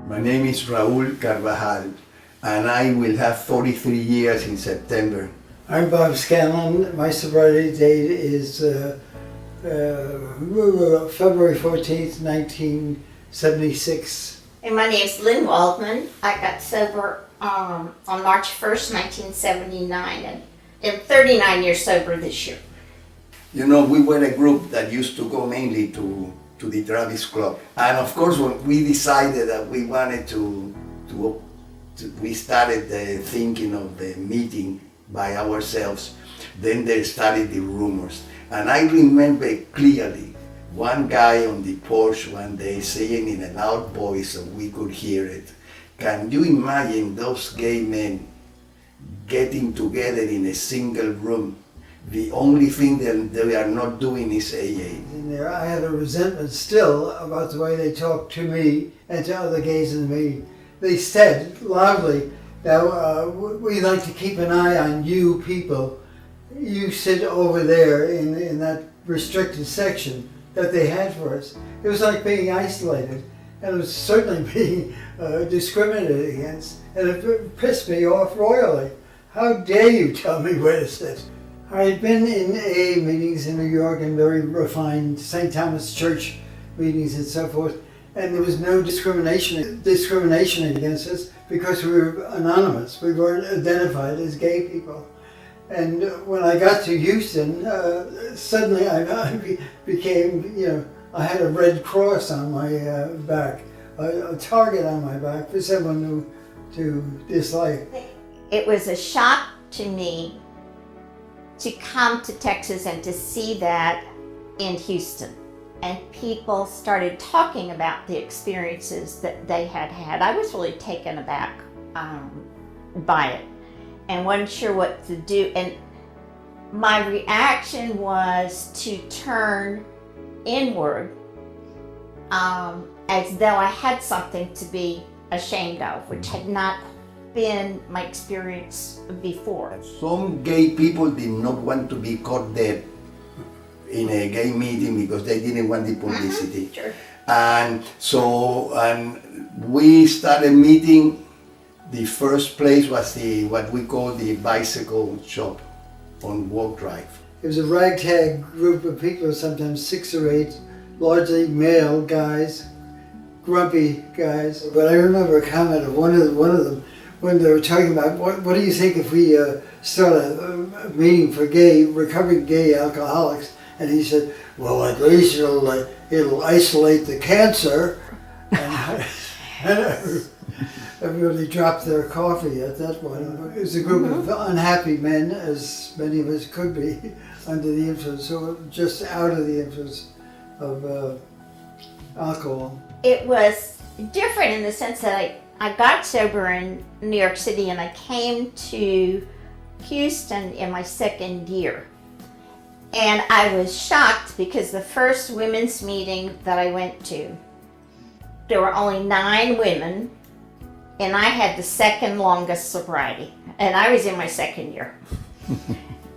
My name is Raul Carvajal, and I will have 43 years in September. I'm Bob Scanlon. My sobriety date is February 14th, 1976. And my name's Lynn Waldman. I got sober on March 1st, 1979, and I'm 39 years sober this year. You know, we were a group that used to go mainly to the Travis Club. And of course, when we decided that we wanted we started thinking of the meeting by ourselves, then there started the rumors. And I remember clearly one guy on the porch one day saying in a loud voice so we could hear it, "Can you imagine those gay men getting together in a single room? The only thing that they are not doing is AA." And there, I had a resentment still about the way they talked to me and to other gays in the meeting. They said loudly, "Now we like to keep an eye on you people. You sit over there in that restricted section that they had for us." It was like being isolated, and it was certainly being discriminated against, and it pissed me off royally. How dare you tell me where to sit? I had been in AA meetings in New York and very refined St. Thomas Church meetings and so forth, and there was no discrimination against us because we were anonymous. We weren't identified as gay people. And when I got to Houston, suddenly I became, I had a red cross on my back, a target on my back for someone to dislike. It was a shock to me to come to Texas and to see that in Houston. And people started talking about the experiences that they had had. I was really taken aback by it and wasn't sure what to do. And my reaction was to turn inward as though I had something to be ashamed of, which had not been my experience before. Some gay people did not want to be caught dead in a gay meeting because they didn't want the publicity. Sure. And so we started meeting. The first place was what we call the bicycle shop on Walk Drive. It was a ragtag group of people, sometimes 6 or 8, largely male guys, grumpy guys. But I remember a comment of one of them when they were talking about what do you think if we start a meeting for recovering gay alcoholics? And he said, "Well, at least it'll isolate the cancer." And everybody dropped their coffee at that point. It was a group of unhappy men, as many of us could be, under the influence, or just out of the influence of alcohol. It was different in the sense that I got sober in New York City and I came to Houston in my second year. And I was shocked because the first women's meeting that I went to, there were only 9 women, and I had the second longest sobriety, and I was in my second year.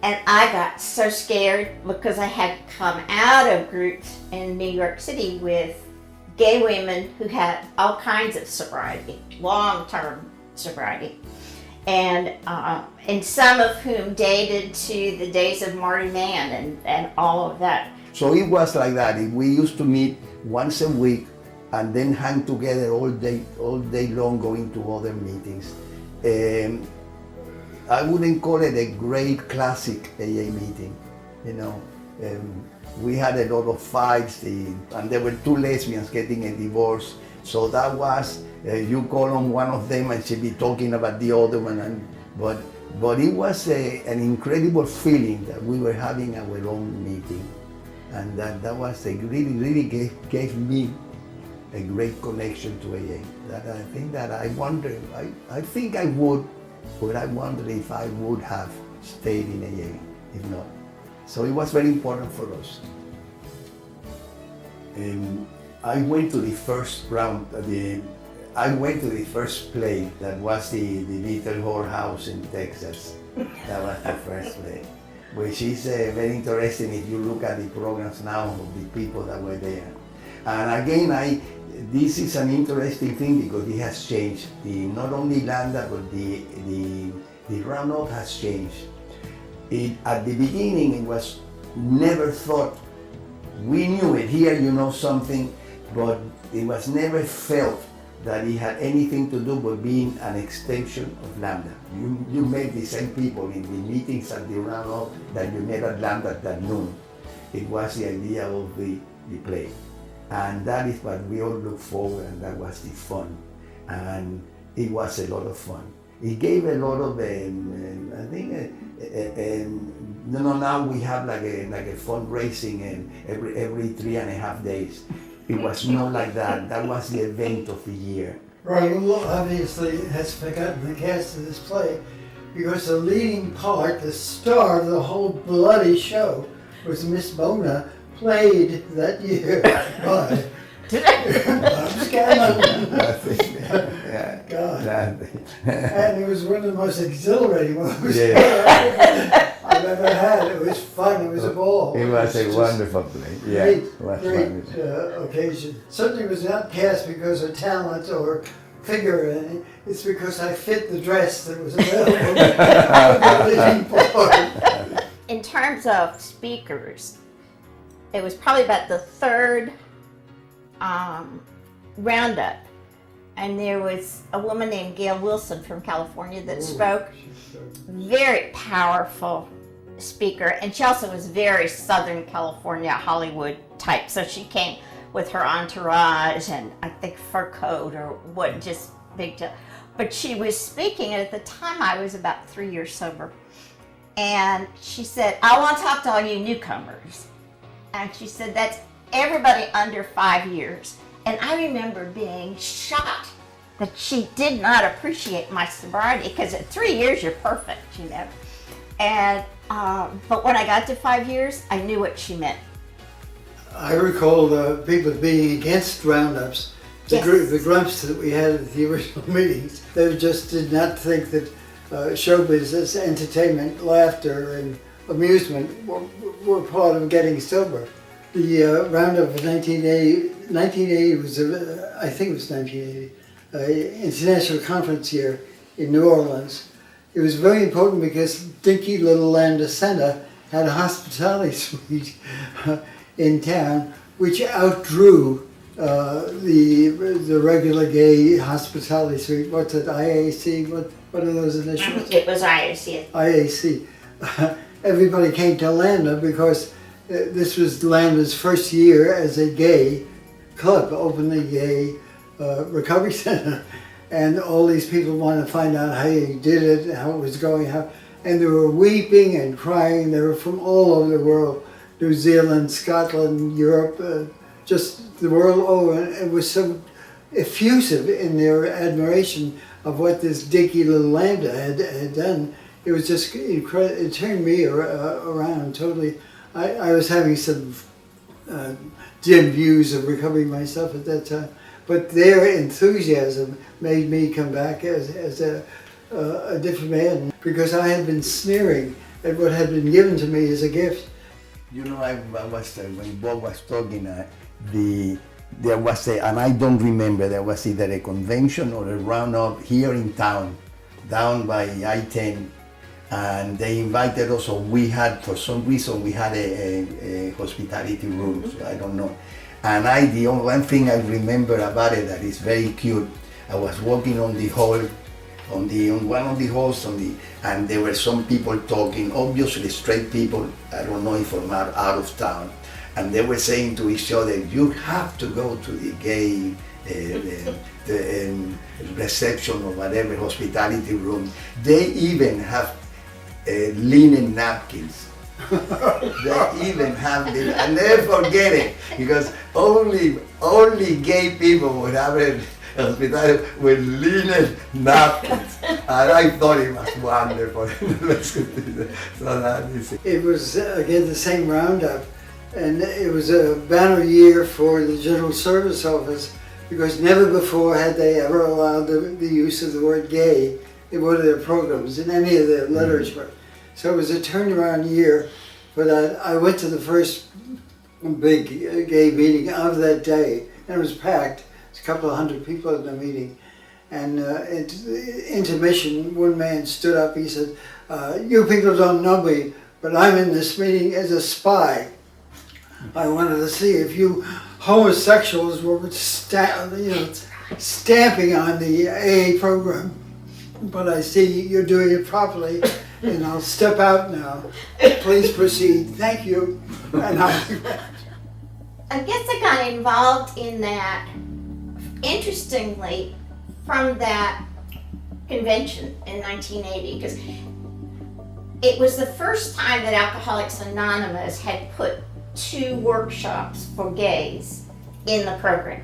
And I got so scared because I had come out of groups in New York City with gay women who had all kinds of sobriety, long-term sobriety. And some of whom dated to the days of Marty Mann and all of that. So it was like that. We used to meet once a week and then hang together all day long, going to other meetings. I wouldn't call it a great classic AA meeting, we had a lot of fights, and there were 2 lesbians getting a divorce. So that was, you call on one of them and she'd be talking about the other one. But it was an incredible feeling that we were having our own meeting. And that was really gave me a great connection to AA. That I think that I wonder, I think I would, but I wonder if I would have stayed in AA, if not. So it was very important for us. I went to the first round, I went to the first play, that was the Little Whorehouse in Texas. That was the first play, which is very interesting if you look at the programs now of the people that were there. And again, this is an interesting thing because it has changed. Not only Lambda, but the Roundup has changed. At the beginning, it was never thought. We knew it here, something, but it was never felt that it had anything to do with being an extension of Lambda. You met the same people in the meetings at the Roundup that you met at Lambda at noon. It was the idea of the play. And that is what we all look forward, and that was the fun. And it was a lot of fun. It gave a lot of, I think, now we have like a fundraising every 3.5 days. It was not like that. That was the event of the year. Raul obviously has forgotten the cast of this play because the leading part, the star of the whole bloody show, was Miss Bona, played that year by Bob Scanlon. Yeah. God. And it was one of the most exhilarating ones I've ever had. It was fun. It was a ball. It was a wonderful play. Yeah, Great occasion. Certainly was not cast because of talent or figure in it. It's because I fit the dress that was available. In terms of speakers, it was probably about the third roundup, and there was a woman named Gail Wilson from California that spoke. Very powerful speaker, and she also was very Southern California, Hollywood type. So she came with her entourage and I think fur coat or what, just big deal. But she was speaking, and at the time I was about 3 years sober. And she said, I want to talk to all you newcomers. And she said, that's everybody under 5 years. And I remember being shocked that she did not appreciate my sobriety, because at 3 years you're perfect, And but when I got to 5 years, I knew what she meant. I recall the people being against roundups, the grumps that we had at the original meetings. They just did not think that show business, entertainment, laughter, and amusement were part of getting sober. The roundup of 1980 was, I think it was 1980, international conference year in New Orleans. It was very important because dinky little Lambda Center had a hospitality suite in town, which outdrew the regular gay hospitality suite. What's it, IAC? What are those initials? It was IAC. IAC. Everybody came to Lambda because this was Lambda's first year as a gay club, openly gay recovery center. And all these people wanted to find out how you did it, how it was going, and they were weeping and crying. They were from all over the world, New Zealand, Scotland, Europe, just the world over. And it was so effusive in their admiration of what this dinky little Lambda had done. It was just incredible. It turned me around totally. I was having some dim views of recovery myself at that time. But their enthusiasm made me come back as a different man, because I had been sneering at what had been given to me as a gift. I was when Bob was talking, there was and I don't remember, there was either a convention or a roundup here in town, down by I-10, and they invited us. So we had, for some reason, we had a hospitality room. So I don't know. And the only one thing I remember about it that is very cute, I was walking on the hall, on one of the halls, and there were some people talking, obviously straight people, I don't know if from out of town, and they were saying to each other, you have to go to the gay the reception or whatever, hospitality room. They even have linen napkins. They even have this, and never forget it, because only gay people would have a hospital with linen napkins, and I thought it was wonderful. So that is it. It was again the same roundup, and it was a banner year for the General Service Office, because never before had they ever allowed the use of the word gay in one of their programs, in any of their literature. So it was a turnaround year for that. I went to the first big gay meeting of that day, and it was packed. a couple of hundred people in the meeting. And at intermission, one man stood up, he said, you people don't know me, but I'm in this meeting as a spy. I wanted to see if you homosexuals were stamping on the AA program. But I see you're doing it properly, and I'll step out now. Please proceed. Thank you. And I guess I got involved in that, interestingly, from that convention in 1980, because it was the first time that Alcoholics Anonymous had put 2 workshops for gays in the program.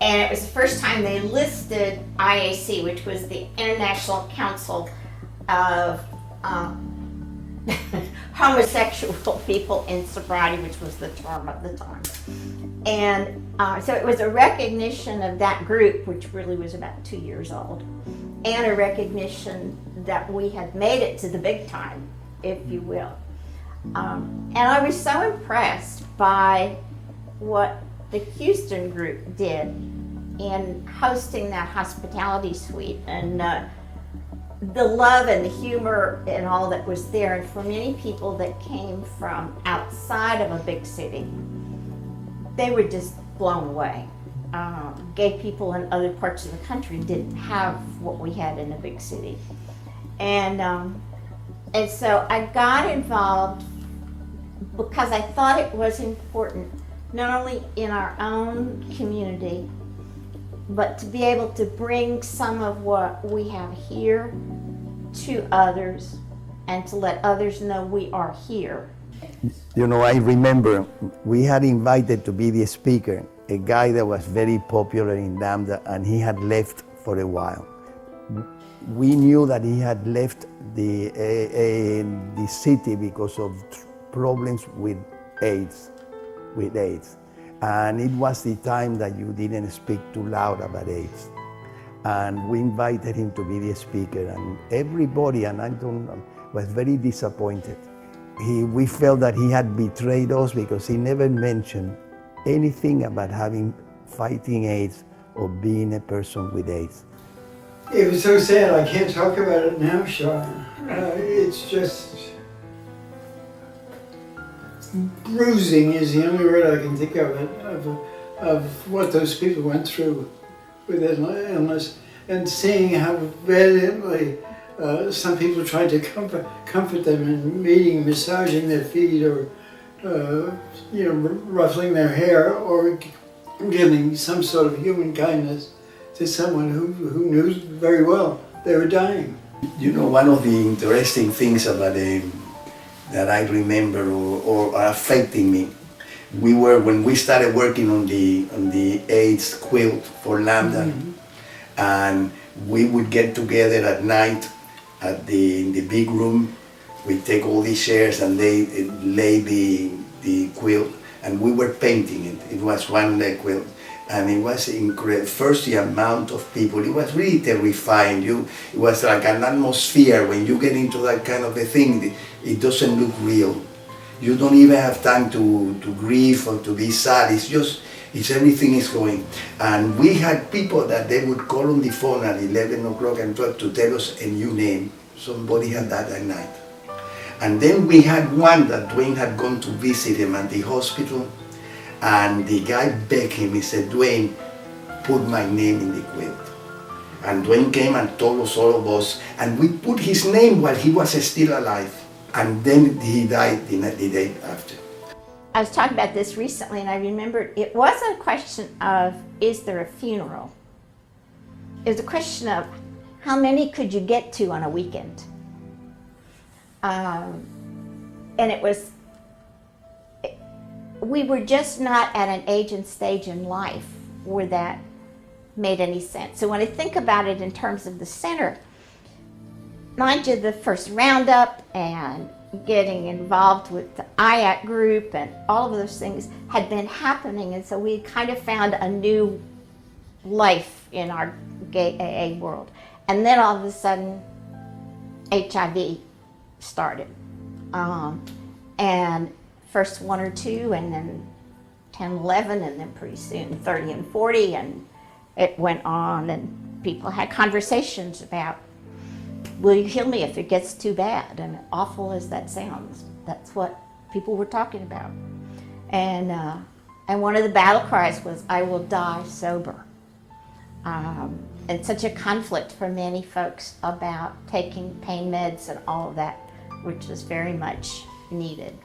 And it was the first time they listed IAC, which was the International Council of Homosexual People in Sobriety, which was the term of the time. And so it was a recognition of that group, which really was about 2 years old, and a recognition that we had made it to the big time, if you will. And I was so impressed by what the Houston group did in hosting that hospitality suite, and the love and the humor and all that was there. And for many people that came from outside of a big city, they were just blown away. Gay people in other parts of the country didn't have what we had in a big city. And so I got involved because I thought it was important, not only in our own community, but to be able to bring some of what we have here to others and to let others know we are here. You know, I remember we had invited to be the speaker a guy that was very popular in Lambda, and he had left for a while. We knew that he had left the city because of problems with AIDS. And it was the time that you didn't speak too loud about AIDS. And we invited him to be the speaker, and everybody, and I don't know, was very disappointed. We felt that he had betrayed us because he never mentioned anything about fighting AIDS or being a person with AIDS. It was so sad, I can't talk about it now, Sean. It's just bruising is the only word I can think of what those people went through with that illness, and seeing how valiantly some people tried to comfort them in meeting, massaging their feet, or ruffling their hair, or giving some sort of human kindness to someone who knew very well they were dying. You know, one of the interesting things about that I remember or are affecting me, when we started working on the AIDS quilt for Lambda, mm-hmm. and we would get together at night in the big room. We take all these chairs and they lay the quilt, and we were painting it. It was one quilt, and it was incredible. First, the amount of people, it was really terrifying. It was like an atmosphere. When you get into that kind of a thing, it doesn't look real. You don't even have time to grieve or to be sad. It's everything is going. And we had people that they would call on the phone at 11 o'clock and try to tell us a new name. Somebody had died that night. And then we had one that Dwayne had gone to visit him at the hospital, and the guy begged him, he said, Dwayne, put my name in the quilt. And Dwayne came and told us, all of us, and we put his name while he was still alive. And then he died the day after. I was talking about this recently, and I remembered it wasn't a question of, is there a funeral? It was a question of, how many could you get to on a weekend? And we were just not at an age and stage in life where that made any sense. So when I think about it in terms of the center, mind you, the first roundup and getting involved with the IAC group and all of those things had been happening, and so we kind of found a new life in our gay AA world. And then all of a sudden, HIV started. And first 1 or 2, and then 10, 11, and then pretty soon 30 and 40, and it went on, and people had conversations about, will you kill me if it gets too bad? And awful as that sounds, that's what people were talking about. And one of the battle cries was, I will die sober. And such a conflict for many folks about taking pain meds and all of that, which was very much needed.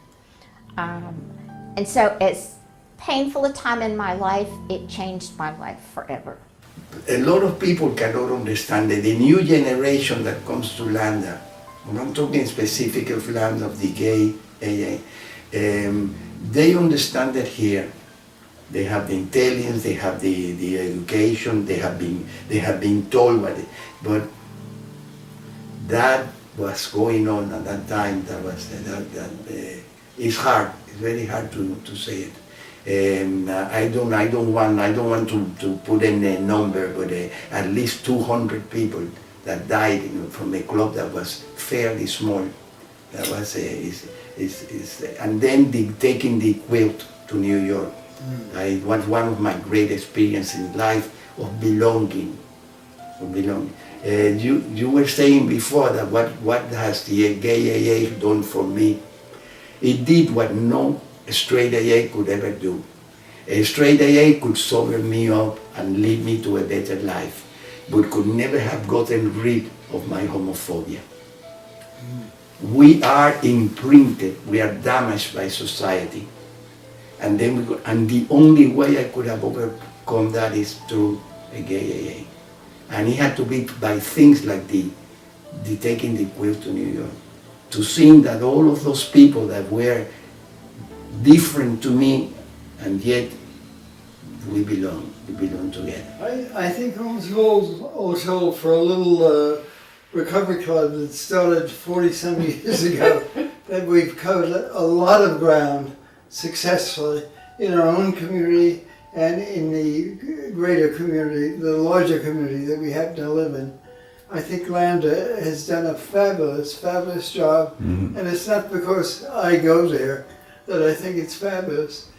And so as painful a time in my life, it changed my life forever. A lot of people cannot understand that the new generation that comes to Lambda, I'm not talking specifically of Lambda, of the gay AA, they understand that here they have the intelligence, they have the education, they have been told what but that was going on at that time. It's hard. It's very hard to say it. I don't want to put in a number, but at least 200 people that died from a club that was fairly small. That was and then taking the quilt to New York. It was one of my great experiences in life of belonging. You were saying before that what has the gay AA done for me? It did what no straight AA could ever do. A straight AA could sober me up and lead me to a better life, but could never have gotten rid of my homophobia. We are imprinted, we are damaged by society. And the only way I could have overcome that is through a gay AA. And it had to be by things like the taking the quilt to New York, to seeing that all of those people that were different to me, and yet we belong together. I think also for a little recovery club that started 40-some years ago, that we've covered a lot of ground successfully in our own community and in the greater community, the larger community that we happen to live in. I think Lambda has done a fabulous job, and it's not because I go there that I think it's fabulous.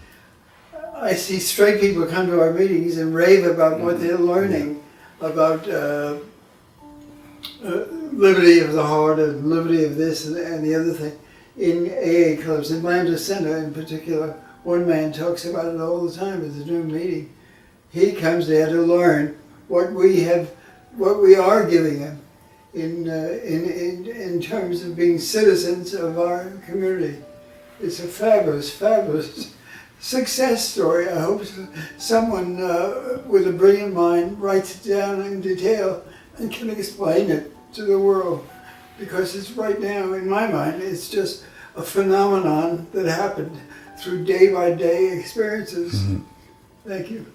I see straight people come to our meetings and rave about what they're learning about liberty of the heart and liberty of this and the other thing in AA clubs. In Lambda Center in particular, one man talks about it all the time at the new meeting. He comes there to learn what we are giving him in terms of being citizens of our community. It's a fabulous success story. I hope someone with a brilliant mind writes it down in detail and can explain it to the world, because it's right now, in my mind, it's just a phenomenon that happened through day-by-day experiences. Thank you.